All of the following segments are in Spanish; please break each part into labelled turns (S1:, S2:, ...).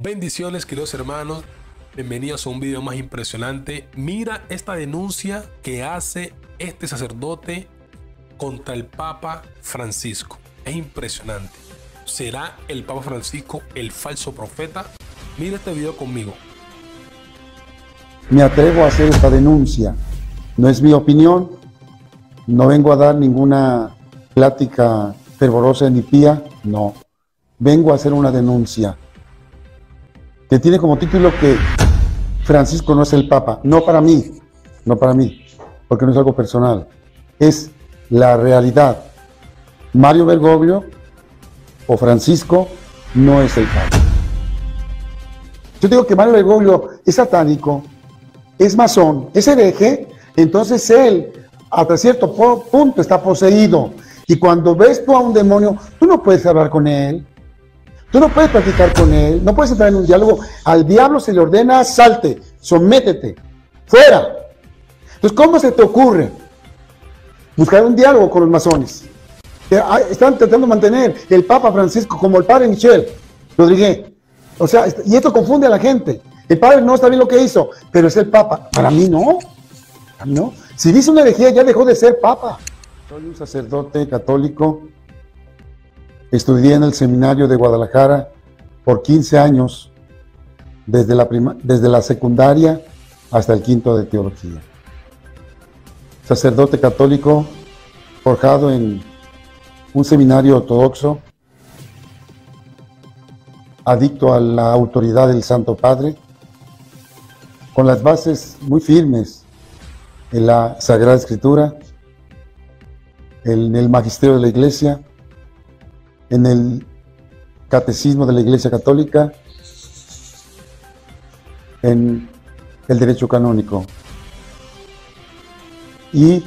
S1: Bendiciones, queridos hermanos, bienvenidos a un video más impresionante. Mira esta denuncia que hace este sacerdote contra el Papa Francisco. Es impresionante. ¿Será el Papa Francisco el falso profeta? Mira este video conmigo.
S2: Me atrevo a hacer esta denuncia. No es mi opinión, no vengo a dar ninguna plática fervorosa ni pía, no. Vengo a hacer una denuncia que tiene como título que Francisco no es el Papa. No para mí, porque no es algo personal. Es la realidad. Mario Bergoglio o Francisco no es el Papa. Yo digo que Mario Bergoglio es satánico, es masón, es hereje, entonces él hasta cierto punto está poseído. Y cuando ves tú a un demonio, tú no puedes hablar con él. Tú no puedes platicar con él, no puedes entrar en un diálogo. Al diablo se le ordena, salte, sométete, fuera. Entonces, ¿cómo se te ocurre buscar un diálogo con los masones? Están tratando de mantener el Papa Francisco como el padre Michel Rodríguez. O sea, y esto confunde a la gente. El padre no está bien lo que hizo, pero es el Papa. Para mí no. Para mí no. Si dice una herejía, ya dejó de ser Papa. Soy un sacerdote católico. Estudié en el seminario de Guadalajara por 15 años, desde la secundaria hasta el quinto de teología. Sacerdote católico forjado en un seminario ortodoxo, adicto a la autoridad del Santo Padre, con las bases muy firmes en la Sagrada Escritura, en el magisterio de la Iglesia, en el catecismo de la Iglesia Católica, en el derecho canónico. Y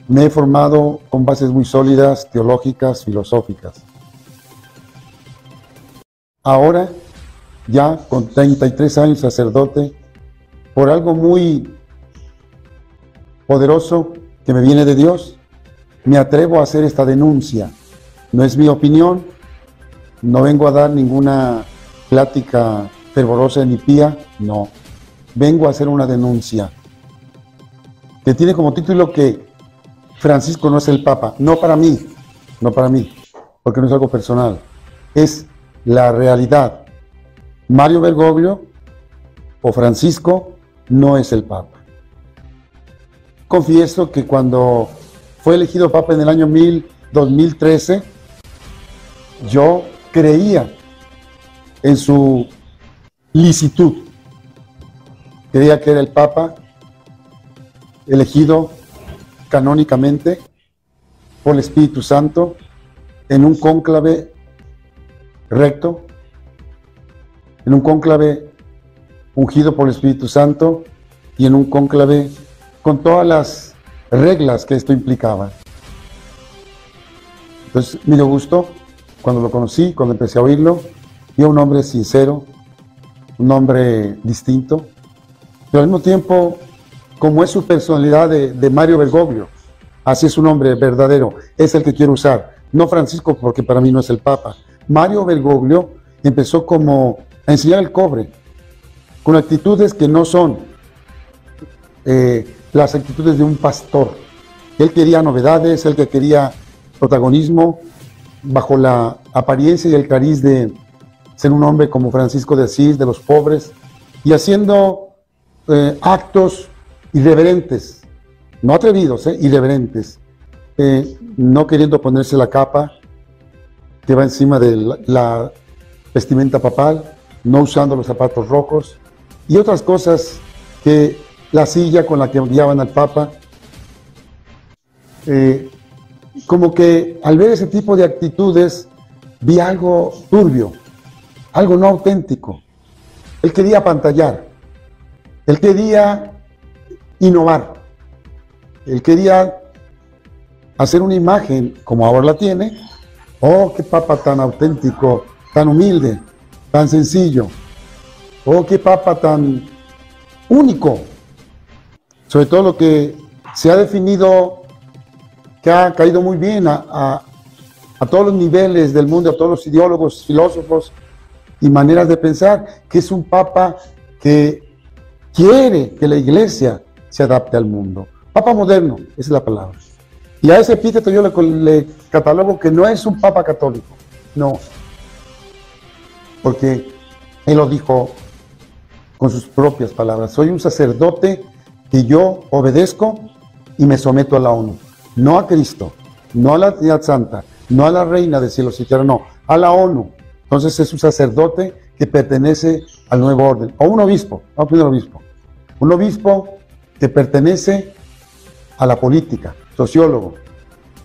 S2: me he formado con bases muy sólidas, teológicas, filosóficas. Ahora, ya con 33 años sacerdote, por algo muy poderoso que me viene de Dios, me atrevo a hacer esta denuncia. No es mi opinión, no vengo a dar ninguna plática fervorosa ni pía, no. Vengo a hacer una denuncia que tiene como título que Francisco no es el Papa. No para mí, porque no es algo personal. Es la realidad. Mario Bergoglio o Francisco no es el Papa. Confieso que cuando fue elegido Papa en el año 2013, yo creía en su licitud. Creía que era el Papa elegido canónicamente por el Espíritu Santo en un cónclave recto, en un cónclave ungido por el Espíritu Santo y en un cónclave con todas las reglas que esto implicaba. Entonces me dio gusto cuando lo conocí, cuando empecé a oírlo. Vi a un hombre sincero, un hombre distinto, pero al mismo tiempo, como es su personalidad de Mario Bergoglio, así es un hombre verdadero, es el que quiero usar, no Francisco, porque para mí no es el Papa. Mario Bergoglio empezó como a enseñar el cobre, con actitudes que no son las actitudes de un pastor. Él quería novedades, él que quería protagonismo, bajo la apariencia y el cariz de ser un hombre como Francisco de Asís, de los pobres, y haciendo actos irreverentes, no atrevidos, irreverentes, no queriendo ponerse la capa que va encima de la vestimenta papal, no usando los zapatos rojos, y otras cosas que la silla con la que guiaban al Papa, como que al ver ese tipo de actitudes vi algo turbio, algo no auténtico. Él quería apantallar, él quería innovar, él quería hacer una imagen como ahora la tiene. Oh, qué Papa tan auténtico, tan humilde, tan sencillo. Oh, qué Papa tan único. Sobre todo lo que se ha definido, que ha caído muy bien a a todos los niveles del mundo, a todos los ideólogos, filósofos y maneras de pensar, que es un papa que quiere que la iglesia se adapte al mundo. Papa moderno, esa es la palabra. Y a ese epíteto yo le catalogo que no es un papa católico, no. Porque él lo dijo con sus propias palabras: soy un sacerdote que yo obedezco y me someto a la ONU. No a Cristo, no a la Trinidad Santa, no a la Reina de Cielos y Tierra, no, a la ONU. Entonces es un sacerdote que pertenece al nuevo orden. O un obispo, vamos a poner obispo. Un obispo que pertenece a la política, sociólogo,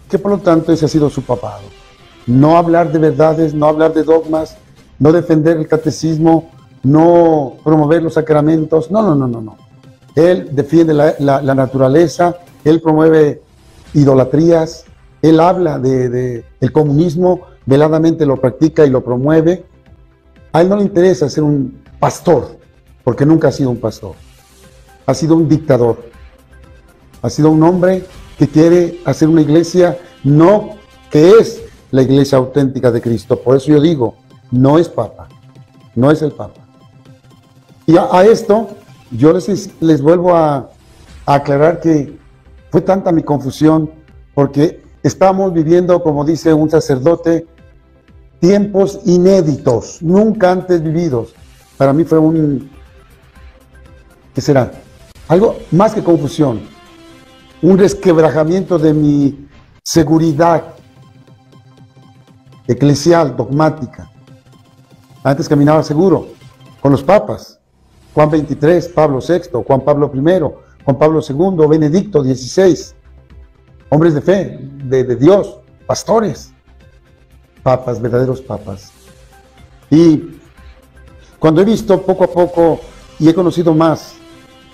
S2: que por lo tanto ese ha sido su papado. No hablar de verdades, no hablar de dogmas, no defender el catecismo, no promover los sacramentos, no. Él defiende la naturaleza, él promueve idolatrías, él habla del comunismo, veladamente lo practica y lo promueve. A él no le interesa ser un pastor, porque nunca ha sido un pastor. Ha sido un dictador. Ha sido un hombre que quiere hacer una iglesia, no que es la iglesia auténtica de Cristo. Por eso yo digo, no es papa, no es el papa. Y a esto yo les vuelvo a aclarar que fue tanta mi confusión, porque estamos viviendo, como dice un sacerdote, tiempos inéditos, nunca antes vividos. Para mí fue ¿qué será? Algo más que confusión, un resquebrajamiento de mi seguridad eclesial, dogmática. Antes caminaba seguro con los papas, Juan XXIII, Pablo VI, Juan Pablo I, Juan Pablo II, Benedicto XVI, hombres de fe, de Dios, pastores, papas, verdaderos papas. Y cuando he visto poco a poco y he conocido más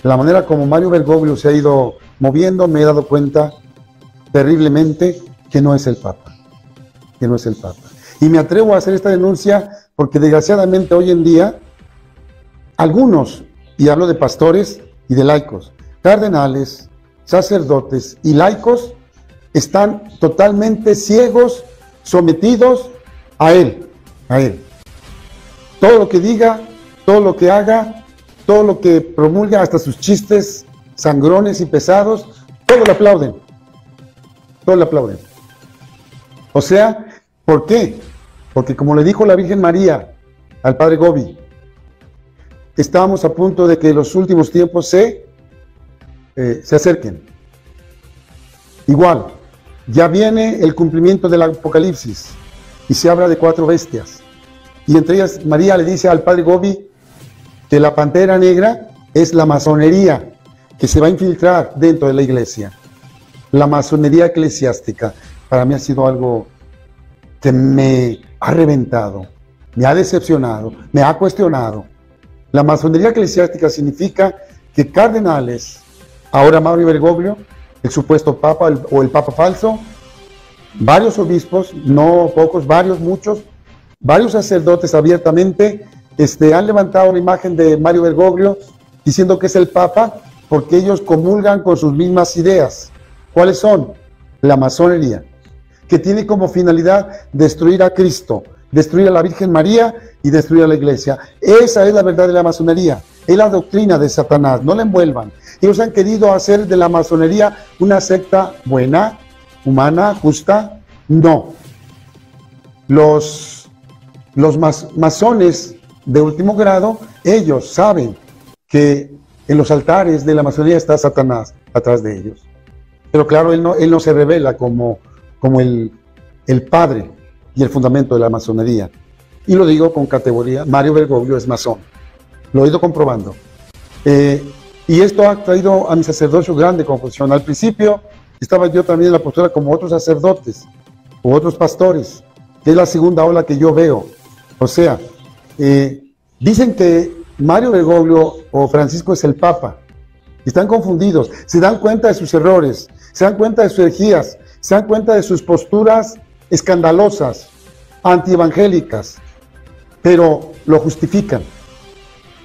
S2: la manera como Mario Bergoglio se ha ido moviendo, me he dado cuenta terriblemente que no es el papa, que no es el papa. Y me atrevo a hacer esta denuncia porque desgraciadamente hoy en día algunos, y hablo de pastores y de laicos, cardenales, sacerdotes y laicos, están totalmente ciegos, sometidos a él. Todo lo que diga, todo lo que haga, todo lo que promulga, hasta sus chistes sangrones y pesados, todo le aplauden. Todo le aplauden. O sea, ¿por qué? Porque como le dijo la Virgen María al Padre Gobi, estamos a punto de que los últimos tiempos se acerquen. Igual, ya viene el cumplimiento del Apocalipsis y se habla de 4 bestias. Y entre ellas María le dice al Padre Gobi que la pantera negra es la masonería que se va a infiltrar dentro de la iglesia. La masonería eclesiástica para mí ha sido algo que me ha reventado, me ha decepcionado, me ha cuestionado. La masonería eclesiástica significa que cardenales, ahora Mario Bergoglio, el supuesto papa o el papa falso, varios obispos, no pocos, varios, muchos, varios sacerdotes abiertamente han levantado la imagen de Mario Bergoglio diciendo que es el papa porque ellos comulgan con sus mismas ideas. ¿Cuáles son? La masonería, que tiene como finalidad destruir a Cristo, destruir a la Virgen María y destruir a la iglesia. Esa es la verdad de la masonería, es la doctrina de Satanás, no la envuelvan. Ellos han querido hacer de la masonería una secta buena, humana, justa. No. Los masones de último grado, ellos saben que en los altares de la masonería está Satanás atrás de ellos. Pero claro, él no se revela como el padre y el fundamento de la masonería. Y lo digo con categoría, Mario Bergoglio es masón. Lo he ido comprobando. Y esto ha traído a mi sacerdocio grande confusión. Al principio estaba yo también en la postura como otros sacerdotes o otros pastores, que es la segunda ola que yo veo. O sea, dicen que Mario Bergoglio o Francisco es el Papa. Están confundidos, se dan cuenta de sus errores, se dan cuenta de sus herejías, se dan cuenta de sus posturas escandalosas, antievangélicas, pero lo justifican,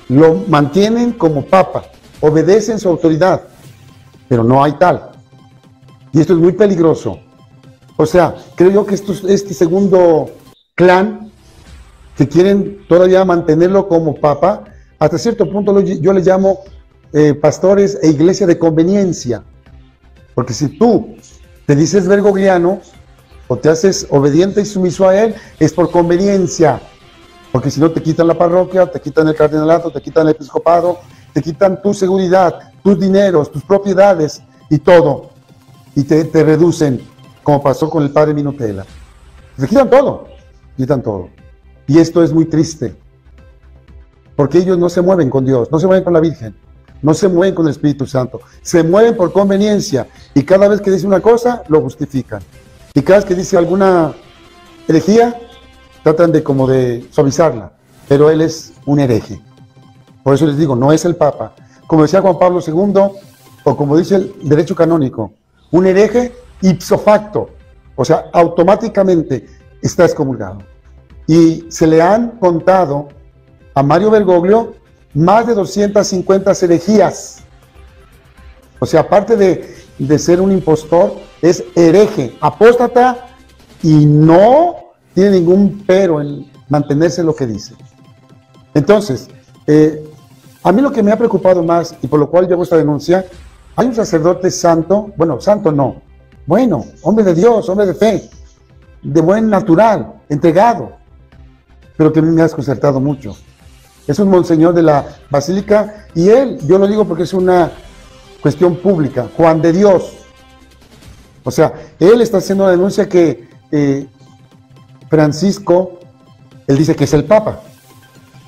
S2: lo mantienen como Papa, obedecen su autoridad, pero no hay tal. Y esto es muy peligroso, O sea, creo yo que este segundo clan, que quieren todavía mantenerlo como papa, hasta cierto punto yo le llamo pastores e iglesia de conveniencia. Porque si tú te dices bergogliano o te haces obediente y sumiso a él, es por conveniencia. Porque si no te quitan la parroquia, te quitan el cardenalato, te quitan el episcopado, te quitan tu seguridad, tus dineros, tus propiedades y todo. Y te reducen, como pasó con el padre Minutela. Te quitan todo, quitan todo. Y esto es muy triste. Porque ellos no se mueven con Dios, no se mueven con la Virgen, no se mueven con el Espíritu Santo. Se mueven por conveniencia. Y cada vez que dice una cosa, lo justifican. Y cada vez que dice alguna herejía, tratan de como de suavizarla, pero él es un hereje. Por eso les digo, no es el Papa. Como decía Juan Pablo II, o como dice el derecho canónico, un hereje ipso facto, o sea, automáticamente está excomulgado. Y se le han contado a Mario Bergoglio más de 250 herejías. O sea, aparte de ser un impostor, es hereje, apóstata, y no tiene ningún pero en mantenerse lo que dice. Entonces, a mí lo que me ha preocupado más, y por lo cual llevo esta denuncia, hay un sacerdote santo, bueno, santo no, bueno, hombre de Dios, hombre de fe, de buen natural, entregado, pero que a mí me ha desconcertado mucho. Es un monseñor de la Basílica, y él, yo lo digo porque es una cuestión pública, Juan de Dios. O sea, él está haciendo una denuncia que Francisco, él dice que es el Papa,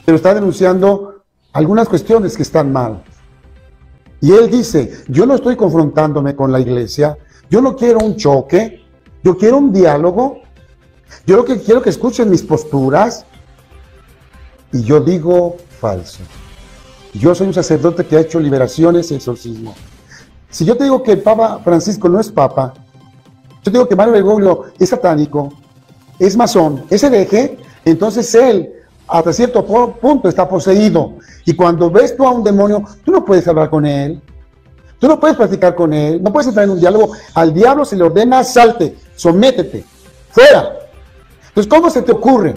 S2: pero está denunciando algunas cuestiones que están mal. Y él dice, yo no estoy confrontándome con la iglesia, yo no quiero un choque, yo quiero un diálogo, yo lo que quiero que escuchen mis posturas. Y yo digo falso. Yo soy un sacerdote que ha hecho liberaciones y exorcismo. Si yo te digo que el Papa Francisco no es Papa, yo digo que Mario Bergoglio es satánico, es masón, es hereje, entonces él hasta cierto punto está poseído. Y cuando ves tú a un demonio, tú no puedes hablar con él, tú no puedes platicar con él, no puedes entrar en un diálogo. Al diablo se le ordena, salte, sométete, fuera. Entonces, ¿cómo se te ocurre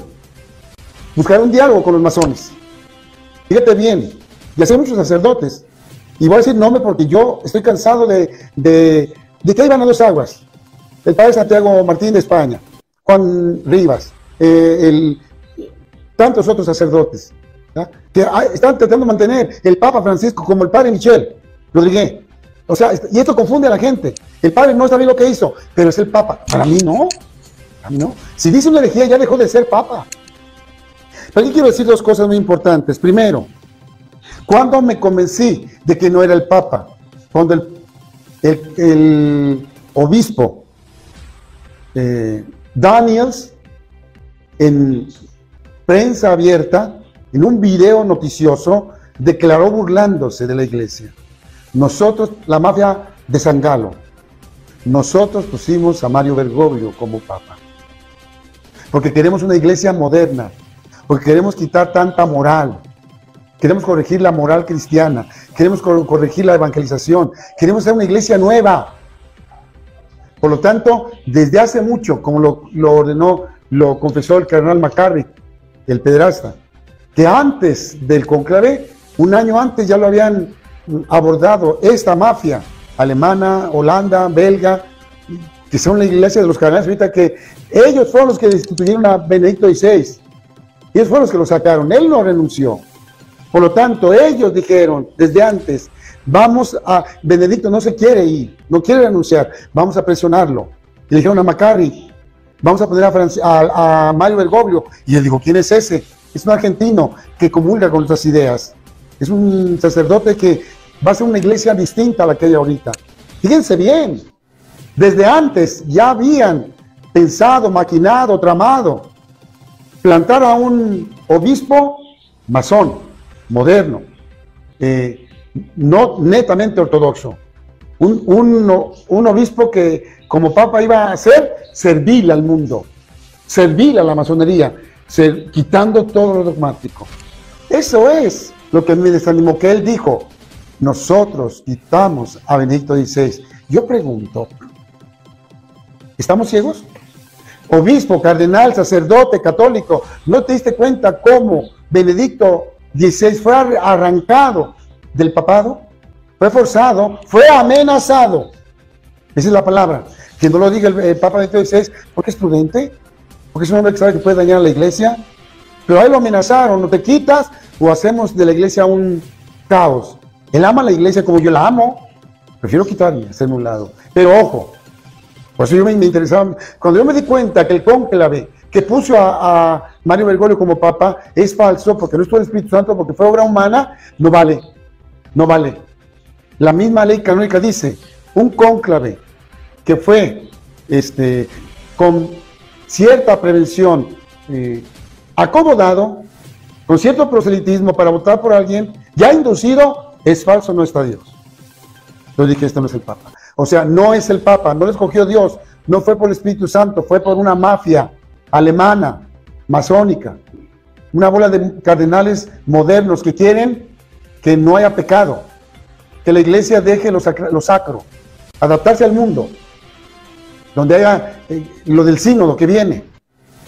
S2: buscar un diálogo con los masones? Fíjate bien, y así hay muchos sacerdotes. Y voy a decir nombre porque yo estoy cansado de que ahí van a dos aguas. El padre Santiago Martín de España, Juan Rivas, tantos otros sacerdotes, ¿ya? Que están tratando de mantener el Papa Francisco como el padre Michel Rodríguez. O sea, y esto confunde a la gente. El padre no está bien lo que hizo, pero es el Papa. Para mí no. Para mí no. Si dice una herejía, ya dejó de ser Papa. Pero aquí quiero decir dos cosas muy importantes. Primero, cuando me convencí de que no era el Papa, cuando el obispo Daniels, en prensa abierta, en un video noticioso, declaró burlándose de la iglesia. Nosotros, la mafia de San Galo, nosotros pusimos a Mario Bergoglio como Papa, porque queremos una iglesia moderna, porque queremos quitar tanta moral, queremos corregir la moral cristiana, queremos corregir la evangelización, queremos hacer una iglesia nueva. Por lo tanto, desde hace mucho, como lo ordenó, lo confesó el cardenal McCarrick, el pederasta, que antes del conclave, un año antes ya lo habían abordado esta mafia alemana, holanda, belga, que son la iglesia de los cardenales ahorita, que ellos fueron los que destituyeron a Benedicto XVI. Ellos fueron los que lo sacaron, él no renunció. Por lo tanto, ellos dijeron desde antes, Benedicto no se quiere ir, no quiere renunciar, vamos a presionarlo. Y le dijeron a McCarrick, vamos a poner a Mario Bergoglio. Y él dijo, ¿quién es ese? Es un argentino que comulga con nuestras ideas. Es un sacerdote que va a ser una iglesia distinta a la que hay ahorita. Fíjense bien, desde antes ya habían pensado, maquinado, tramado, plantar a un obispo masón, moderno, no netamente ortodoxo, un obispo que como papa iba a ser servil al mundo, servil a la masonería, quitando todo lo dogmático. Eso es lo que me desanimó, que él dijo, nosotros quitamos a Benedicto XVI. Yo pregunto, ¿Estamos ciegos? Obispo, cardenal, sacerdote, católico. ¿No te diste cuenta cómo Benedicto XVI fue arrancado del papado? Fue forzado, fue amenazado. Esa es la palabra. Que no lo diga el Papa Benedicto XVI porque es prudente, porque es un hombre que sabe que puede dañar a la iglesia. Pero ahí lo amenazaron, no te quitas o hacemos de la iglesia un caos. Él ama a la iglesia como yo la amo. Prefiero quitarme, hacerme un lado. Pero ojo, por eso yo me interesaba. Cuando yo me di cuenta que el cónclave que puso a Mario Bergoglio como papa es falso, porque no estuvo el Espíritu Santo, porque fue obra humana, no vale. No vale. La misma ley canónica dice, un cónclave que fue con cierta prevención acomodado, con cierto proselitismo para votar por alguien, ya inducido, es falso, no está Dios. Yo dije, esto no es el Papa. O sea, no es el Papa, no lo escogió Dios, no fue por el Espíritu Santo, fue por una mafia alemana, masónica, una bola de cardenales modernos que quieren que no haya pecado, que la iglesia deje lo sacro, adaptarse al mundo, donde haya lo del sínodo que viene,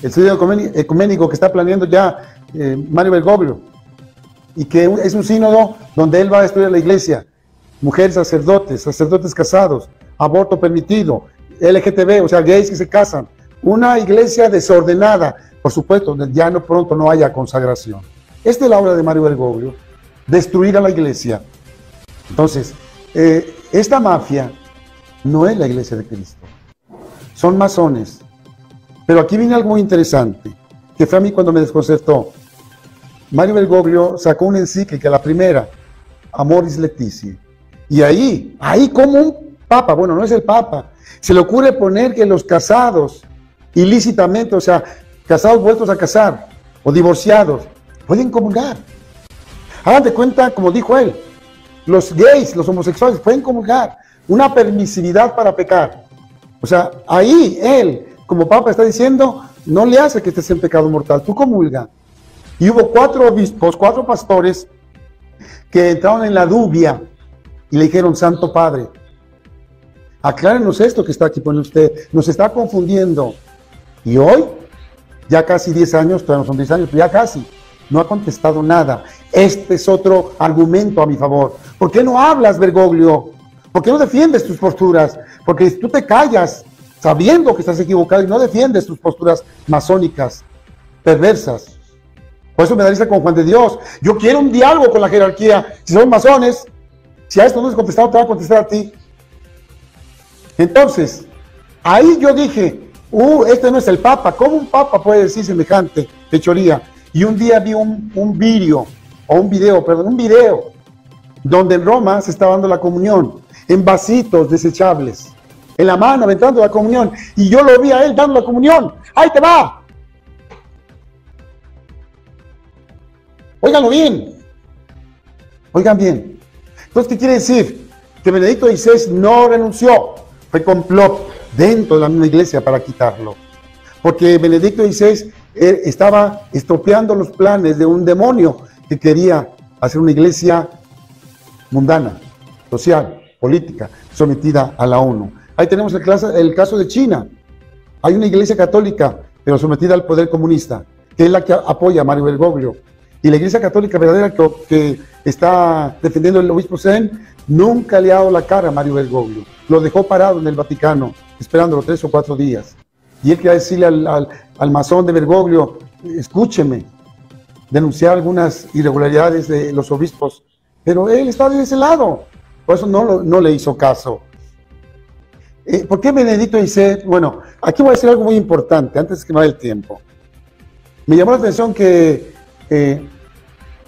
S2: el sínodo ecuménico que está planeando ya Mario Bergoglio, y que es un sínodo donde él va a destruir la iglesia, mujeres sacerdotes, sacerdotes casados, aborto permitido, LGTB, o sea, gays que se casan, una iglesia desordenada, por supuesto, donde ya pronto no haya consagración. Esta es la obra de Mario Bergoglio, destruir a la iglesia. Entonces, esta mafia no es la iglesia de Cristo, son masones. Pero aquí viene algo muy interesante, que fue a mí cuando me desconcertó. Mario Bergoglio sacó una encíclica, la primera, Amoris Laetitia, y ahí como un papa, bueno, no es el papa, se le ocurre poner que los casados ilícitamente, o sea, casados vueltos a casar, o divorciados, pueden comulgar. Hagan de cuenta, como dijo él, los gays, los homosexuales pueden comulgar, una permisividad para pecar. O sea, ahí él, como papa, está diciendo, no le hace que estés en pecado mortal, tú comulga. Y hubo 4 obispos, 4 pastores, que entraron en la dubia y le dijeron, Santo Padre, aclárenos esto que está aquí, pone usted, nos está confundiendo. Y hoy, ya casi 10 años, todavía no son 10 años, pero ya casi, no ha contestado nada. Este es otro argumento a mi favor. ¿Por qué no hablas, Bergoglio? ¿Por qué no defiendes tus posturas? Porque tú te callas sabiendo que estás equivocado y no defiendes tus posturas masónicas, perversas. Por eso me da risa con Juan de Dios. Yo quiero un diálogo con la jerarquía. Si son masones, si a esto no es contestado, te va a contestar a ti. Entonces, ahí yo dije, este no es el Papa. ¿Cómo un Papa puede decir semejante fechoría? Y un día vi un video, donde en Roma se estaba dando la comunión, en vasitos desechables, en la mano, aventando la comunión, y yo lo vi a él dando la comunión. ¡Ahí te va! Óiganlo bien. Oigan bien. Entonces, ¿qué quiere decir? Que Benedicto XVI no renunció. Fue complot dentro de la misma iglesia para quitarlo. Porque Benedicto XVI estaba estropeando los planes de un demonio que quería hacer una iglesia mundana, social, política, sometida a la ONU. Ahí tenemos el caso de China. Hay una iglesia católica, pero sometida al poder comunista, que es la que apoya a Mario Bergoglio. Y la iglesia católica verdadera que está defendiendo el obispo Zen nunca le ha dado la cara a Mario Bergoglio. Lo dejó parado en el Vaticano, esperándolo 3 o 4 días. Y él quería decirle al masón de Bergoglio, escúcheme, denunciar algunas irregularidades de los obispos, pero él está de ese lado. Por eso no le hizo caso. ¿Por qué Benedicto XVI? Bueno, aquí voy a decir algo muy importante, antes que me vaya el tiempo. Me llamó la atención que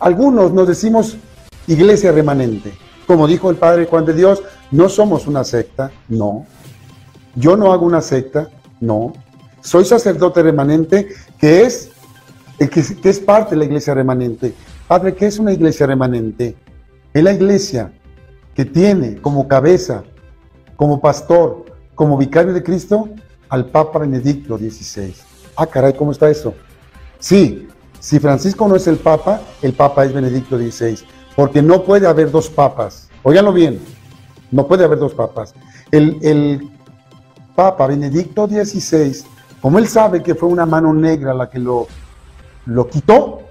S2: algunos nos decimos iglesia remanente. Como dijo el padre Juan de Dios, no somos una secta, no. Yo no hago una secta, no. Soy sacerdote remanente, que es parte de la iglesia remanente. Padre, ¿qué es una iglesia remanente? Es la iglesia que tiene como cabeza, como pastor, como vicario de Cristo, al Papa Benedicto XVI. Ah, caray, ¿cómo está eso? Sí. Si Francisco no es el Papa es Benedicto XVI, porque no puede haber 2 papas. Óiganlo bien, no puede haber 2 papas. El Papa Benedicto XVI, como él sabe que fue una mano negra la que lo quitó,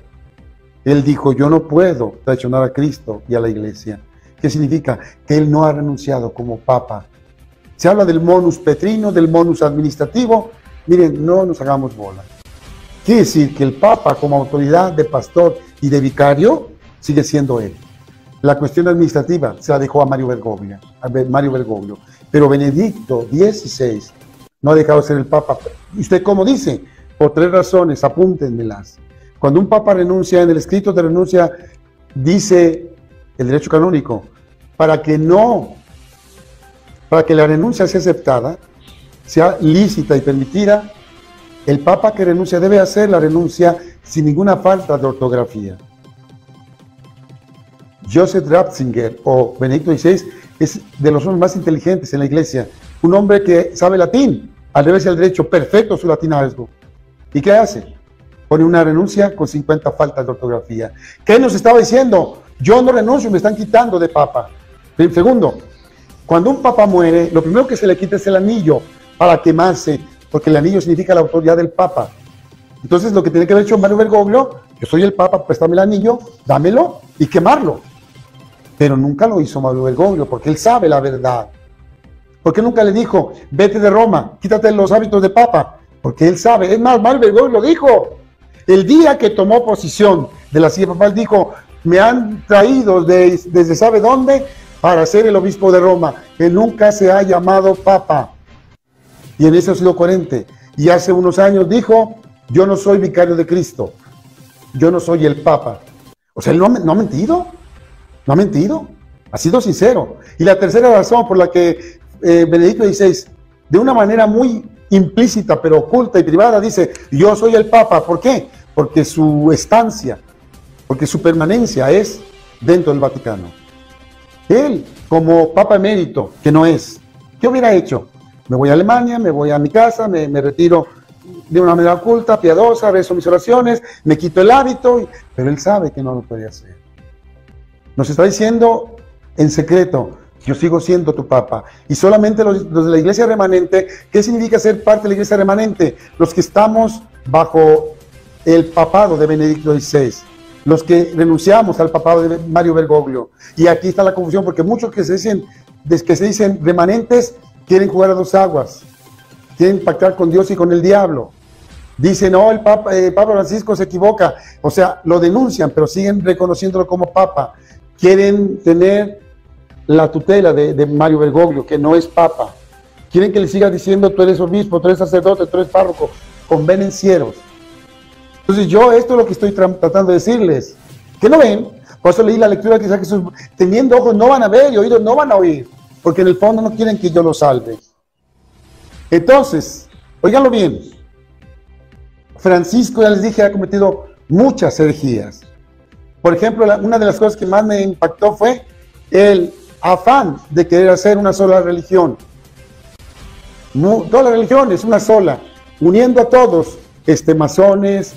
S2: él dijo, yo no puedo traicionar a Cristo y a la Iglesia. ¿Qué significa? Que él no ha renunciado como Papa. Se habla del monus petrino, del monus administrativo. Miren, no nos hagamos bola. Quiere decir que el Papa, como autoridad de pastor y de vicario, sigue siendo él. La cuestión administrativa se la dejó a Mario Bergoglio. Pero Benedicto XVI no ha dejado de ser el Papa. ¿Y usted cómo dice? Por 3 razones, apúntenmelas. Cuando un Papa renuncia, en el escrito de renuncia, dice el derecho canónico, para que la renuncia sea aceptada, sea lícita y permitida, el Papa que renuncia debe hacer la renuncia sin ninguna falta de ortografía. Joseph Ratzinger o Benedicto XVI es de los hombres más inteligentes en la Iglesia, un hombre que sabe latín, al revés y al derecho, perfecto su latinazgo. ¿Y qué hace? Pone una renuncia con 50 faltas de ortografía. ¿Qué nos estaba diciendo? Yo no renuncio, me están quitando de Papa. Segundo, cuando un Papa muere, lo primero que se le quita es el anillo para quemarse, porque el anillo significa la autoridad del Papa. Entonces lo que tiene que haber hecho Mario Bergoglio, yo soy el Papa, préstame el anillo, dámelo y quemarlo. Pero nunca lo hizo Mario Bergoglio, porque él sabe la verdad. ¿Por qué nunca le dijo, vete de Roma, quítate los hábitos de Papa? Porque él sabe. Es más, Mario Bergoglio lo dijo. El día que tomó posición de la silla papal, dijo, me han traído desde sabe dónde para ser el obispo de Roma, que nunca se ha llamado Papa. Y en eso ha sido coherente. Y hace unos años dijo, yo no soy vicario de Cristo, yo no soy el Papa. O sea, él no ha mentido. No ha mentido, ha sido sincero. Y la tercera razón por la que Benedicto XVI, de una manera muy implícita, pero oculta y privada, dice, yo soy el Papa. ¿Por qué? Porque su estancia, porque su permanencia es dentro del Vaticano. Él, como Papa emérito, que no es, ¿qué hubiera hecho? Me voy a Alemania, me voy a mi casa, me retiro de una manera oculta, piadosa, rezo mis oraciones, me quito el hábito, pero él sabe que no lo puede hacer. Nos está diciendo en secreto, yo sigo siendo tu Papa. Y solamente los de la Iglesia remanente, ¿qué significa ser parte de la Iglesia remanente? Los que estamos bajo el papado de Benedicto XVI, los que renunciamos al papado de Mario Bergoglio. Y aquí está la confusión, porque muchos que se dicen remanentes quieren jugar a 2 aguas, quieren pactar con Dios y con el diablo. Dicen, no, el Papa Francisco se equivoca. O sea, lo denuncian, pero siguen reconociéndolo como Papa. Quieren tener la tutela de Mario Bergoglio, que no es Papa. Quieren que le siga diciendo, tú eres obispo, tú eres sacerdote, tú eres párroco, convenencieros. Entonces esto es lo que estoy tratando de decirles. ¿Qué no ven? Por eso leí la lectura que dice Jesús, teniendo ojos no van a ver y oídos no van a oír, porque en el fondo no quieren que yo los salve. Entonces, óiganlo bien, Francisco, ya les dije, ha cometido muchas herejías. Por ejemplo, una de las cosas que más me impactó fue el afán de querer hacer una sola religión. No, toda la religión es una sola, uniendo a todos, masones,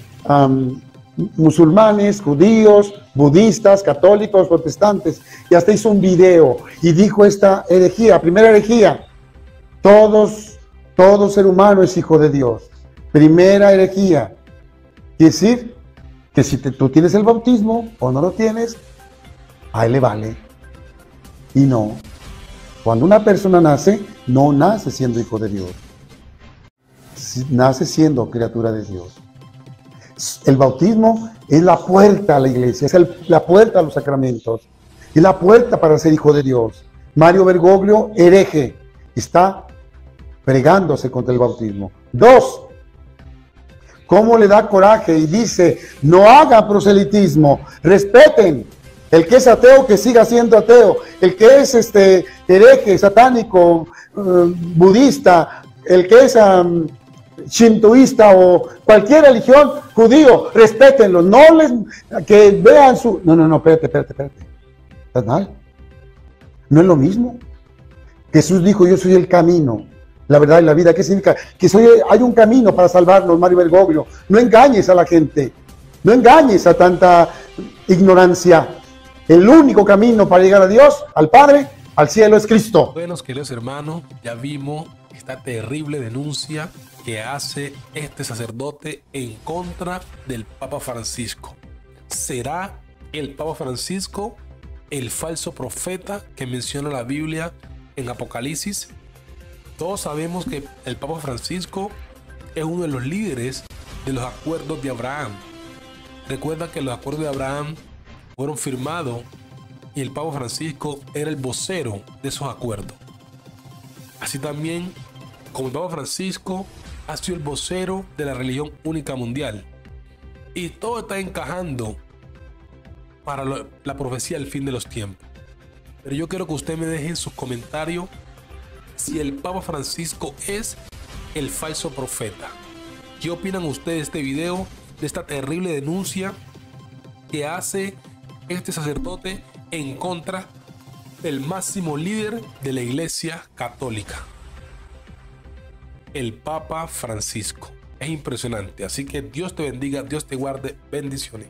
S2: musulmanes, judíos, budistas, católicos, protestantes, y hasta hizo un video y dijo esta herejía, primera herejía, todo ser humano es hijo de Dios. Primera herejía, quiere decir que si tú tienes el bautismo o no lo tienes, a él le vale. Y no, cuando una persona nace, no nace siendo hijo de Dios, nace siendo criatura de Dios. El bautismo es la puerta a la iglesia, es la puerta a los sacramentos, es la puerta para ser hijo de Dios. Mario Bergoglio, hereje, está pregándose contra el bautismo. 2, ¿cómo le da coraje? Y dice, no hagan proselitismo, respeten. El que es ateo, que siga siendo ateo. El que es hereje, satánico, budista, el que es shintoísta o cualquier religión, judío, respétenlo. No les, que vean su... No, espérate. ¿Estás mal? No es lo mismo. Jesús dijo, yo soy el camino, la verdad y la vida. ¿Qué significa? Que hay un camino para salvarnos, Mario Bergoglio. No engañes a la gente. No engañes a tanta ignorancia. El único camino para llegar a Dios, al Padre, al cielo, es Cristo.
S1: Buenos queridos hermanos, ya vimos esta terrible denuncia que hace este sacerdote en contra del Papa Francisco. ¿Será el Papa Francisco el falso profeta que menciona la Biblia en Apocalipsis? Todos sabemos que el Papa Francisco es uno de los líderes de los acuerdos de Abraham. Recuerda que los acuerdos de Abraham fueron firmados y el Papa Francisco era el vocero de esos acuerdos. Así también, como el Papa Francisco ha sido el vocero de la religión única mundial. Y todo está encajando para la profecía del fin de los tiempos. Pero yo quiero que usted me deje en sus comentarios si el Papa Francisco es el falso profeta. ¿Qué opinan ustedes de este video, de esta terrible denuncia que hace este sacerdote en contra del máximo líder de la Iglesia Católica, el Papa Francisco? Es impresionante. Así que Dios te bendiga, Dios te guarde. Bendiciones.